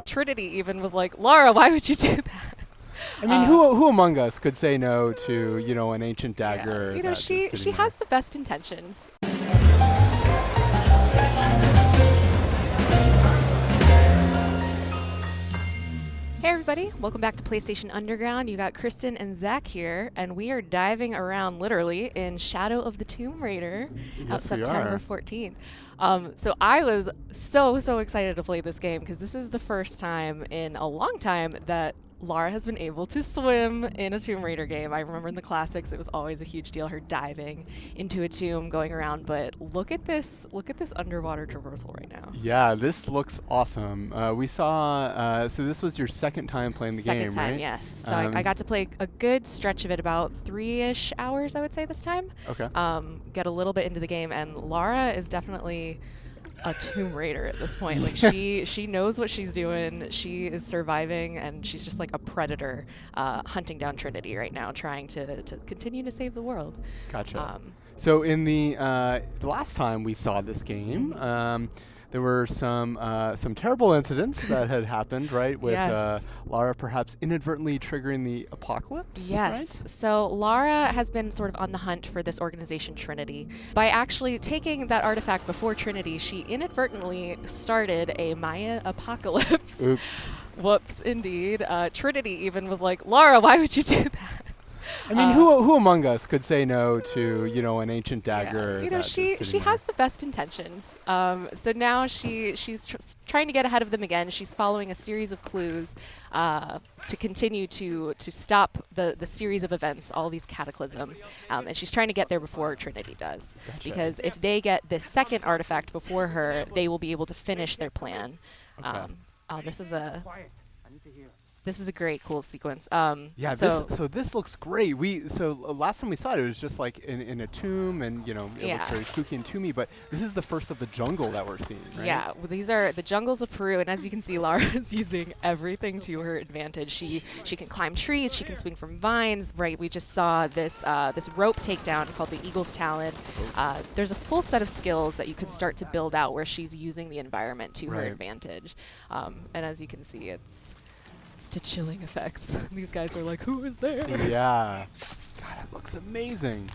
Trinity even was like, Laura, why would you do that? I mean, who among us could say no to, you know, an ancient dagger? Yeah. You know, she has the best intentions. Hey everybody, welcome back to PlayStation Underground. You got Kristen and Zach here, and we are diving around literally in Shadow of the Tomb Raider out September 14th. So I was so excited to play this game because this is the first time in a long time that Lara has been able to swim in a Tomb Raider game. I remember in the classics it was always a huge deal, her diving into a tomb, going around, but look at this underwater traversal right now. Yeah, this looks awesome. We saw, so this was your second time playing the game, right? Second time, yes. So I got to play a good stretch of it, about 3-ish hours, I would say, this time. Okay. Get a little bit into the game, and Lara is definitely a Tomb Raider at this point. Like she knows what she's doing. She is surviving, and she's just like a predator hunting down Trinity right now, trying to continue to save the world. Gotcha. So in the last time we saw this game, there were some terrible incidents that had happened, right? With Lara perhaps inadvertently triggering the apocalypse. Yes. Right? So Lara has been sort of on the hunt for this organization Trinity. By actually taking that artifact before Trinity, she inadvertently started a Maya apocalypse. Oops. Whoops, indeed. Trinity even was like, Lara, why would you do that? I mean, who among us could say no to, you know, an ancient dagger? Yeah. You know, she has the best intentions. So now she's trying to get ahead of them again. She's following a series of clues to continue to stop the series of events, all these cataclysms, and she's trying to get there before Trinity does. Gotcha. Because if they get this second artifact before her, they will be able to finish their plan. Okay. This is a great, cool sequence. Yeah, so this looks great. Last time we saw it, it was just like in a tomb, and you know, it looked very spooky and tomby. But this is the first of the jungle that we're seeing, right? Yeah, well, these are the jungles of Peru, and as you can see, Lara is using everything to her advantage. She can climb trees, she can swing from vines. Right, we just saw this rope takedown called the Eagle's Talon. There's a full set of skills that you can start to build out where she's using the environment to her advantage. And as you can see, it's to chilling effects. These guys are like, who is there? Yeah. God, it looks amazing.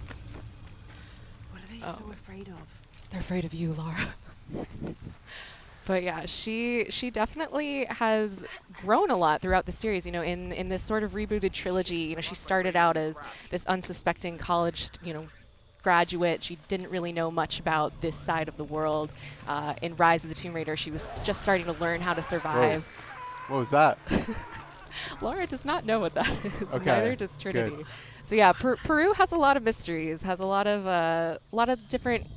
What are they so afraid of? They're afraid of you, Lara. But yeah, she definitely has grown a lot throughout the series. You know, in this sort of rebooted trilogy, you know, she started out as this unsuspecting college, you know, graduate. She didn't really know much about this side of the world. In Rise of the Tomb Raider, she was just starting to learn how to survive. Whoa. What was that? Lara does not know what that is. Okay. Neither does Trinity. Good. So yeah, Peru has a lot of mysteries, has a lot of different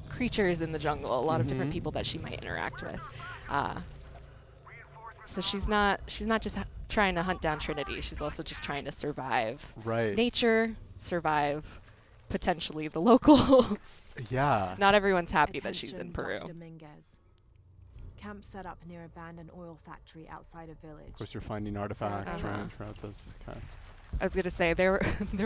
creatures in the jungle, a lot of different people that she might interact with. So she's not just trying to hunt down Trinity. She's also just trying to survive nature, survive potentially the locals. Yeah. Not everyone's happy that she's in Peru. Camp set up near abandoned oil factory outside a village. Of course, you're finding artifacts throughout this. Okay. I was going to say, there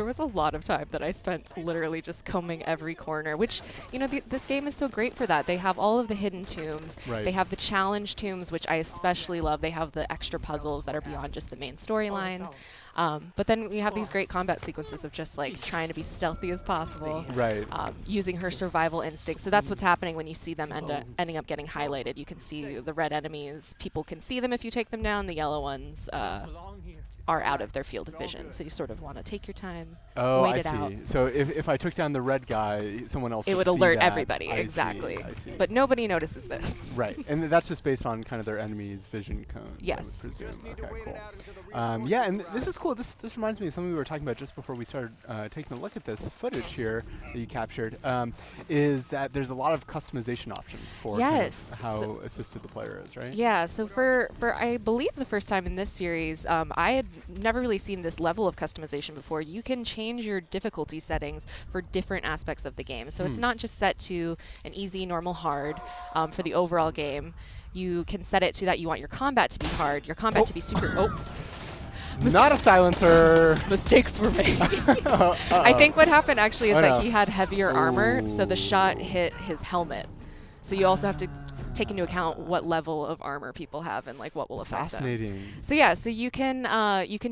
was a lot of time that I spent literally just combing every corner, which, you know, this game is so great for that. They have all of the hidden tombs. Right. They have the challenge tombs, which I especially love. They have the extra puzzles that are beyond just the main storyline. But then we have these great combat sequences of just like trying to be stealthy as possible, using her survival instinct. So that's what's happening when you see them ending up getting highlighted. You can see the red enemies. People can see them if you take them down. The yellow ones are out of their field of vision. So you sort of want to take your time, wait it out. So if I took down the red guy, someone else would would see alert that. exactly. I see. But nobody notices this. Right, and that's just based on kind of their enemy's vision cones. Yes. I would presume. Okay, cool. Yeah, and this is cool. This reminds me of something we were talking about just before we started taking a look at this footage here that you captured. Is that there's a lot of customization options for kind of how assisted the player is, right? Yeah. So for I believe the first time in this series, I had never really seen this level of customization before. You can change your difficulty settings for different aspects of the game. So it's not just set to an easy, normal, hard for the overall game. You can set it to that you want your combat to be hard, your combat to be super... Not a silencer. Mistakes were made. I think what happened actually is that he had heavier armor, so the shot hit his helmet. So you also have to take into account what level of armor people have and like what will affect Fascinating. them. So yeah, so you can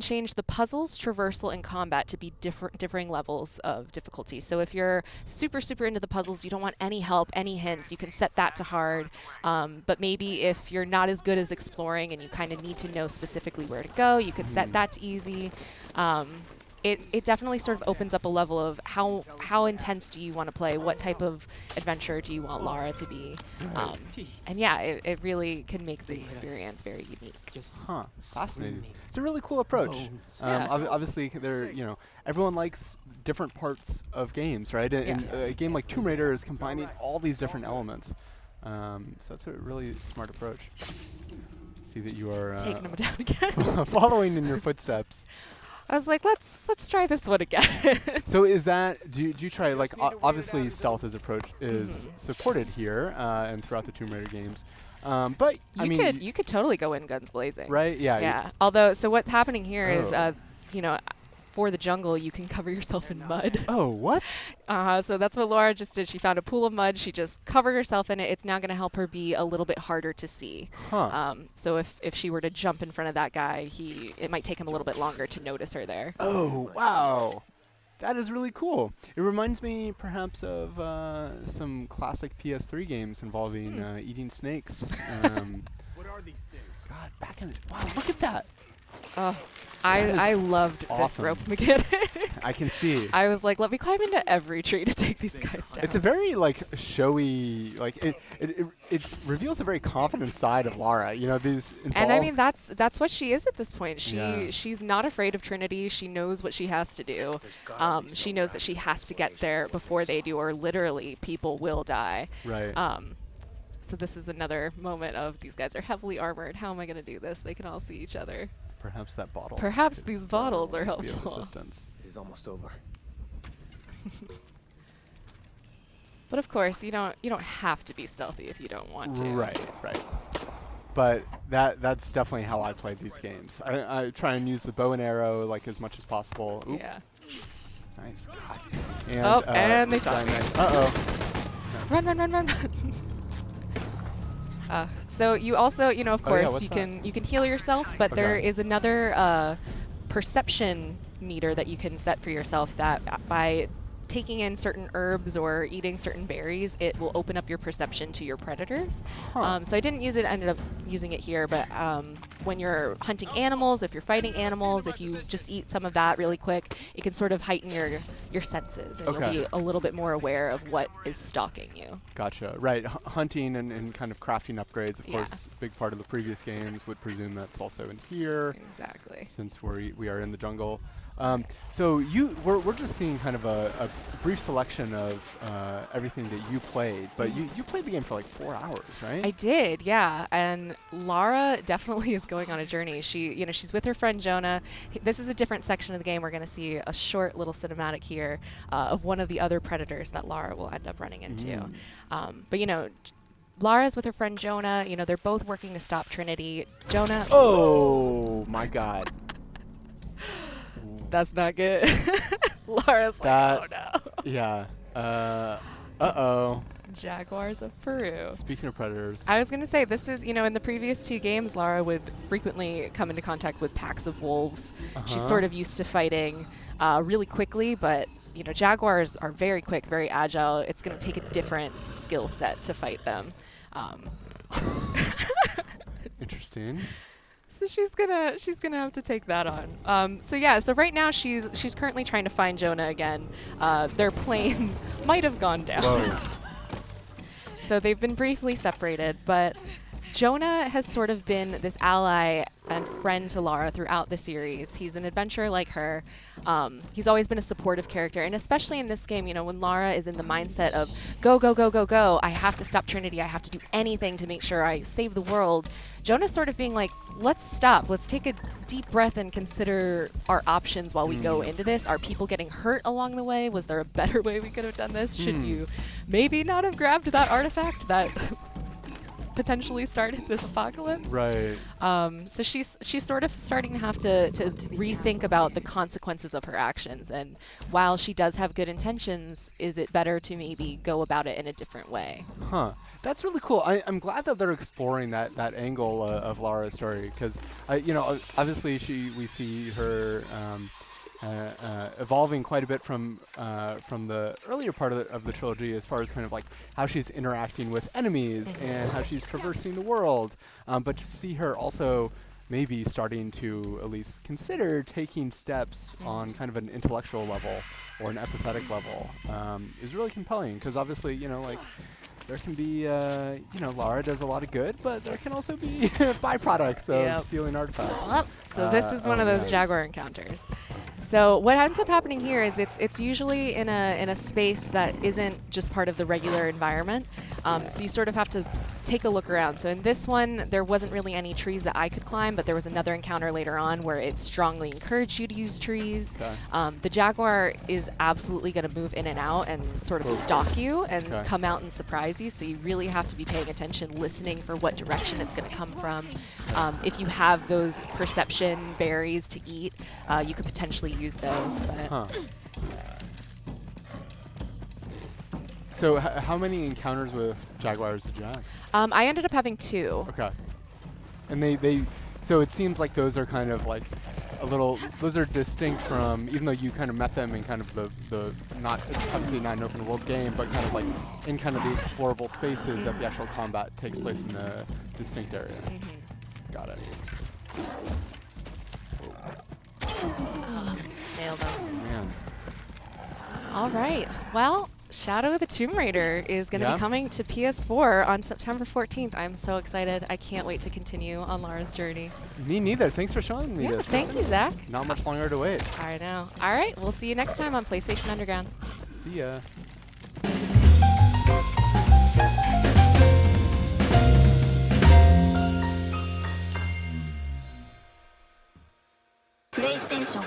change the puzzles, traversal, and combat to be differing levels of difficulty. So if you're super into the puzzles, you don't want any help, any hints, you can set that to hard. But maybe if you're not as good as exploring and you kind of need to know specifically where to go, you could set that to easy. It definitely sort of opens up a level of how intense do you want to play, what type of adventure do you want Lara to be, and yeah, it really can make the experience very unique. Fascinating. It's a really cool approach. Obviously, everyone likes different parts of games, right? And a game like Tomb Raider is combining all these different elements. So that's a really smart approach. See that you are taking them down again. following in your footsteps. I was like, let's try this one again. So is that, do you try, like, obviously stealth is supported here and throughout the Tomb Raider games. But, you could totally go in guns blazing. Right? Yeah. Yeah. Although, so what's happening here is, for the jungle, you can cover yourself in mud. Oh, what? So that's what Laura just did. She found a pool of mud. She just covered herself in it. It's now going to help her be a little bit harder to see. So if she were to jump in front of that guy, it might take him a little bit longer to notice her there. Oh, wow. That is really cool. It reminds me perhaps of some classic PS3 games involving eating snakes. What are these things? God, wow, look at that. I loved this rope mechanic. I can see. I was like, let me climb into every tree to take these guys down. It's a very showy, it reveals a very confident side of Lara. These involve. And I mean that's what she is at this point. She's not afraid of Trinity. She knows what she has to do. She knows that she has to get there before they do, or literally people will die. Right. So this is another moment of these guys are heavily armored. How am I going to do this? They can all see each other. Perhaps that bottle. Perhaps these bottles are helpful. Be of assistance. It is almost over. But of course, you don't have to be stealthy if you don't want to. Right. But that's definitely how I play these games. I try and use the bow and arrow as much as possible. Oop. Yeah. Nice. God. And they saw me. Uh-oh. Nice. Run. So you also, of course, you can heal yourself, but there is another perception meter that you can set for yourself that by taking in certain herbs or eating certain berries, it will open up your perception to your predators. So I didn't use it, ended up using it here, but when you're hunting animals, if you're fighting animals, if you just eat some of that really quick, it can sort of heighten your senses, and you'll be a little bit more aware of what is stalking you. Gotcha. Right. Hunting and kind of crafting upgrades, of course, a big part of the previous games would presume that's also in here. Exactly. Since we are in the jungle. So we're just seeing kind of a brief selection of everything that you played, but you played the game for 4 hours, right? I did, yeah. And Lara definitely is going on a journey. She's with her friend Jonah. This is a different section of the game. We're going to see a short little cinematic here of one of the other predators that Lara will end up running into. But Lara's with her friend Jonah. They're both working to stop Trinity. Jonah. Oh my God. That's not good. Lara's like, oh no. Yeah. Uh-oh. Jaguars of Peru. Speaking of predators. I was going to say, this is, in the previous 2 games, Lara would frequently come into contact with packs of wolves. She's sort of used to fighting really quickly, but, jaguars are very quick, very agile. It's going to take a different skill set to fight them. Interesting. So she's gonna have to take that on. So right now she's currently trying to find Jonah again. Their plane might have gone down. Whoa. So they've been briefly separated, but Jonah has sort of been this ally and friend to Lara throughout the series. He's an adventurer like her. He's always been a supportive character, and especially in this game, when Lara is in the mindset of go, I have to stop Trinity, I have to do anything to make sure I save the world. Jonah's sort of being like, let's stop, let's take a deep breath and consider our options while we go into this. Are people getting hurt along the way? Was there a better way we could have done this? Should you maybe not have grabbed that artifact that potentially started this apocalypse? Right. So she's sort of starting to have to rethink about the consequences of her actions. And while she does have good intentions, is it better to maybe go about it in a different way? Huh. That's really cool. I'm glad that they're exploring that angle of Lara's story, because obviously we see her evolving quite a bit from the earlier part of the trilogy, as far as kind of like how she's interacting with enemies and how she's traversing the world. But to see her also maybe starting to at least consider taking steps on kind of an intellectual level or an empathetic level is really compelling, because obviously, like, there can be, Lara does a lot of good, but there can also be byproducts of stealing artifacts. Yep. So this is one of those Jaguar encounters. So what ends up happening here is it's usually in a space that isn't just part of the regular environment. So you sort of have to take a look around. So in this one, there wasn't really any trees that I could climb, but there was another encounter later on where it strongly encouraged you to use trees. Okay. The Jaguar is absolutely going to move in and out and sort of stalk you and come out and surprise you. So you really have to be paying attention, listening for what direction it's going to come from. If you have those perception berries to eat, you could potentially use those. But So how many encounters with Jaguars did you have? I ended up having 2. Okay. And they so it seems like those are kind of like those are distinct from, even though you kind of met them in kind of the not, it's obviously not an open world game, but kind of like in kind of the explorable spaces that the actual combat takes place in a distinct area. Got it. Nailed them. Man. All right. Well, Shadow of the Tomb Raider is going to be coming to PS4 on September 14th. I'm so excited. I can't wait to continue on Lara's journey. Me neither. Thanks for showing me this. Thank you, Zach. Not much longer to wait. I know. All right. We'll see you next time on PlayStation Underground. See ya. PlayStation